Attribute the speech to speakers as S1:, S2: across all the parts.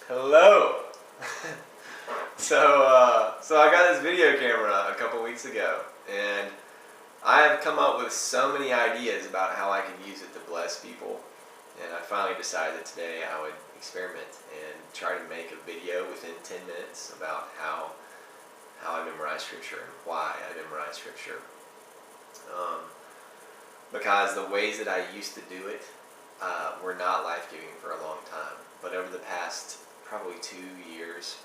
S1: Hello. So I got this video camera a couple weeks ago, and I have come up with so many ideas about how I can use it to bless people. And I finally decided that today I would experiment and try to make a video within 10 minutes about how I memorize scripture and why I memorize scripture. Because the ways that I used to do it were not life-giving for a long time. But over the past probably 2 years,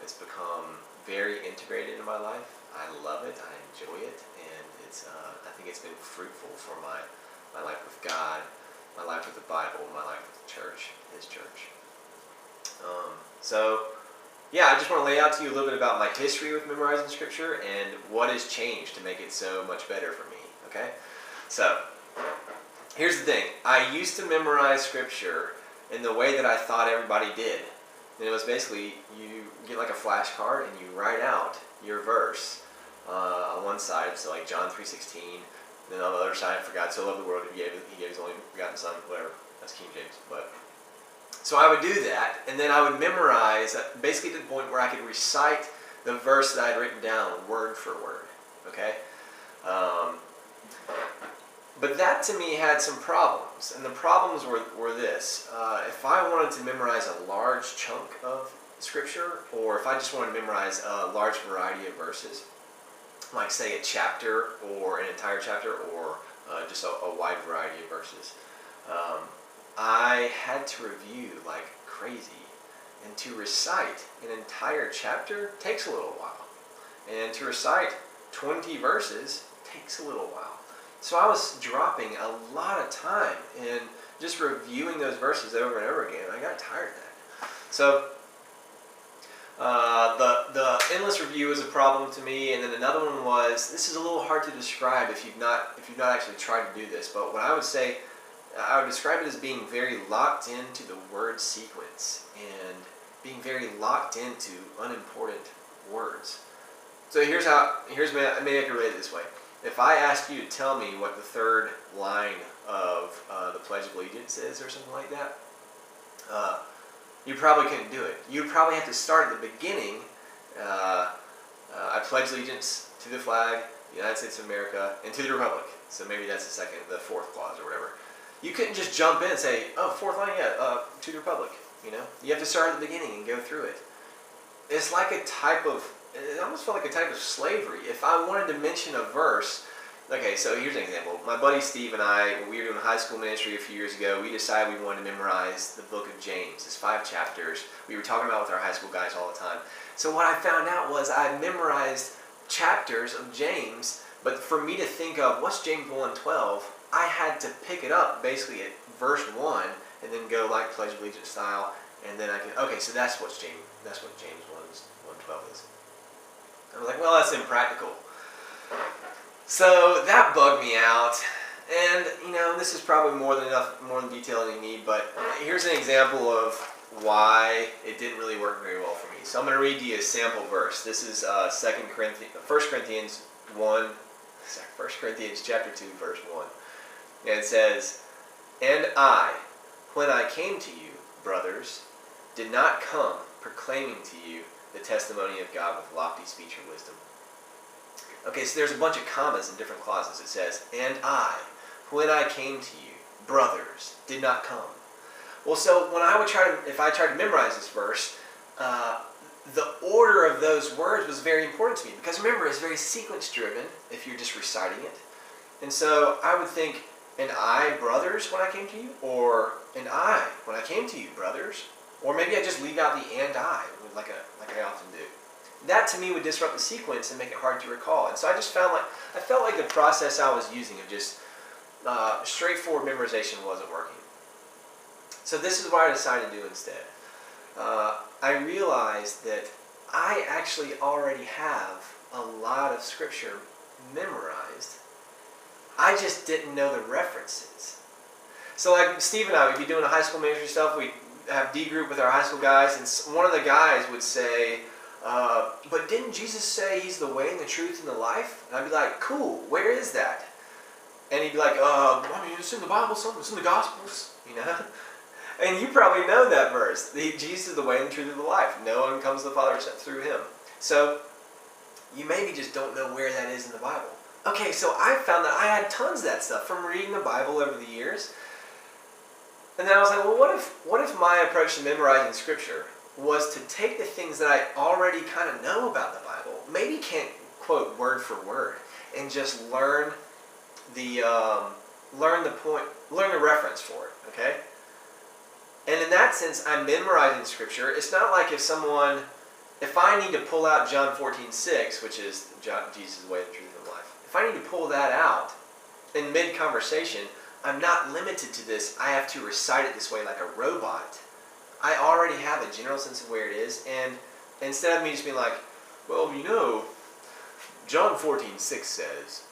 S1: it's become very integrated in my life. I love it, I enjoy it, and I think it's been fruitful for my life with God, my life with the Bible, my life with the church, His church. I just want to lay out to you a little bit about my history with memorizing scripture and what has changed to make it so much better for me, okay? So, here's the thing. I used to memorize scripture in the way that I thought everybody did. And it was basically, you get like a flashcard and you write out your verse on one side, so like John 3:16. Then on the other side, for God so loved the world, He gave His only begotten Son, whatever. That's King James. So I would do that, and then I would memorize, basically to the point where I could recite the verse that I had written down word for word. Okay? But that to me had some problems, and the problems were this. If I wanted to memorize a large chunk of scripture, or if I just wanted to memorize a large variety of verses, like say a chapter or an entire chapter or just a wide variety of verses, I had to review like crazy. And to recite an entire chapter takes a little while. And to recite 20 verses takes a little while. So I was dropping a lot of time in just reviewing those verses over and over again. I got tired of that. So the endless review was a problem to me, and then another one was, this is a little hard to describe if you've not actually tried to do this, but what I would say, I would describe it as being very locked into the word sequence and being very locked into unimportant words. So maybe I can relate it this way. If I ask you to tell me what the third line of the Pledge of Allegiance is or something like that, you probably couldn't do it. You'd probably have to start at the beginning. I pledge allegiance to the flag, the United States of America, and to the Republic. So maybe that's the fourth clause or whatever. You couldn't just jump in and say, oh, fourth line, to the Republic. You know, you have to start at the beginning and go through it. It's like it almost felt like a type of slavery. If I wanted to mention a verse, okay, so here's an example. My buddy Steve and I, when we were doing high school ministry a few years ago, we decided we wanted to memorize the book of James. It's 5 chapters. We were talking about it with our high school guys all the time. So what I found out was I memorized chapters of James, but for me to think of what's James 1:12, I had to pick it up basically at verse 1 and then go like Pledge of Allegiance style, and then I can, okay, so that's what James 1:12 is. I was like, well, that's impractical. So that bugged me out, and this is probably more than detail than you need, but here's an example of why it didn't really work very well for me. So I'm going to read you a sample verse. This is 1 Corinthians chapter 2, verse 1. And it says, "And I, when I came to you, brothers, did not come proclaiming to you the testimony of God with lofty speech or wisdom." Okay, so there's a bunch of commas in different clauses. It says, "And I, when I came to you, brothers, did not come." Well, so when if I tried to memorize this verse, the order of those words was very important to me. Because remember, it's very sequence-driven if you're just reciting it. And so I would think, "And I, brothers, when I came to you?" Or, "And I, when I came to you, brothers?" Or maybe I just leave out the "and I," like I often do. That to me would disrupt the sequence and make it hard to recall. And so I felt like the process I was using of just straightforward memorization wasn't working. So this is what I decided to do instead. I realized that I actually already have a lot of scripture memorized. I just didn't know the references. So like Steve and I, we'd be doing the high school ministry stuff. We'd have D group with our high school guys, and one of the guys would say, "But didn't Jesus say He's the way and the truth and the life?" And I'd be like, "Cool, where is that?" And he'd be like, "It's in the Bible, it's in the Gospels, And you probably know that verse. Jesus is the way and the truth of the life. No one comes to the Father except through him. So you maybe just don't know where that is in the Bible. Okay, so I found that I had tons of that stuff from reading the Bible over the years. And then I was like, well, what if my approach to memorizing Scripture was to take the things that I already kind of know about the Bible, maybe can't quote word for word, and just learn the reference for it, okay? And in that sense, I'm memorizing Scripture. It's not like if I need to pull out John 14:6, which is Jesus' way, the truth, and the life. If I need to pull that out in mid-conversation, I'm not limited to this. I have to recite it this way like a robot. I already have a general sense of where it is, and instead of me just being like, well, John 14:6 says,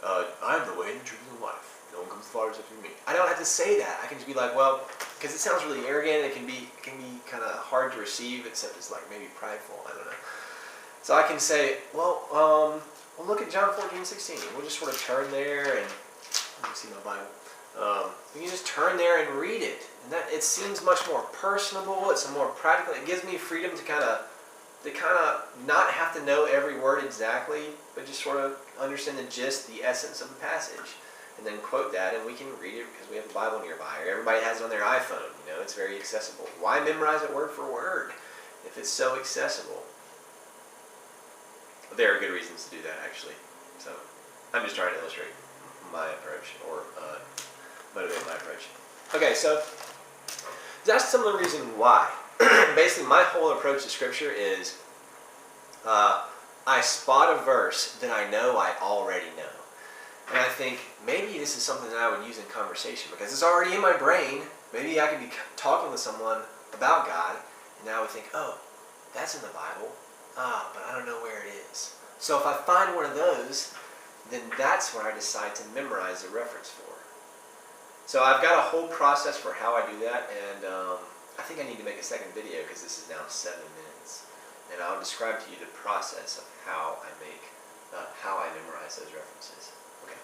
S1: I am the way and the truth and the life. No one comes to the Father except through me. I don't have to say that. I can just be like, well, because it sounds really arrogant. It can be kind of hard to receive, except it's like maybe prideful. I don't know. So I can say, well, look at John 14:16. We'll just sort of turn there and let me see my Bible. You can just turn there and read it, and that it seems much more personable. It's more practical. It gives me freedom to kind of not have to know every word exactly, but just sort of understand the gist, the essence of the passage, and then quote that, and we can read it because we have the Bible nearby. Or everybody has it on their iPhone. It's very accessible. Why memorize it word for word if it's so accessible? There are good reasons to do that, actually. So I'm just trying to illustrate my approach, or motivate my approach. Okay, so that's some of the reason why. Basically, my whole approach to Scripture is I spot a verse that I know I already know. And I think maybe this is something that I would use in conversation because it's already in my brain. Maybe I could be talking with someone about God, and I would think, oh, that's in the Bible, but I don't know where it is. So if I find one of those, then that's what I decide to memorize the reference for. So I've got a whole process for how I do that, and I think I need to make a second video because this is now 7 minutes. And I'll describe to you the process of how I memorize those references. Okay.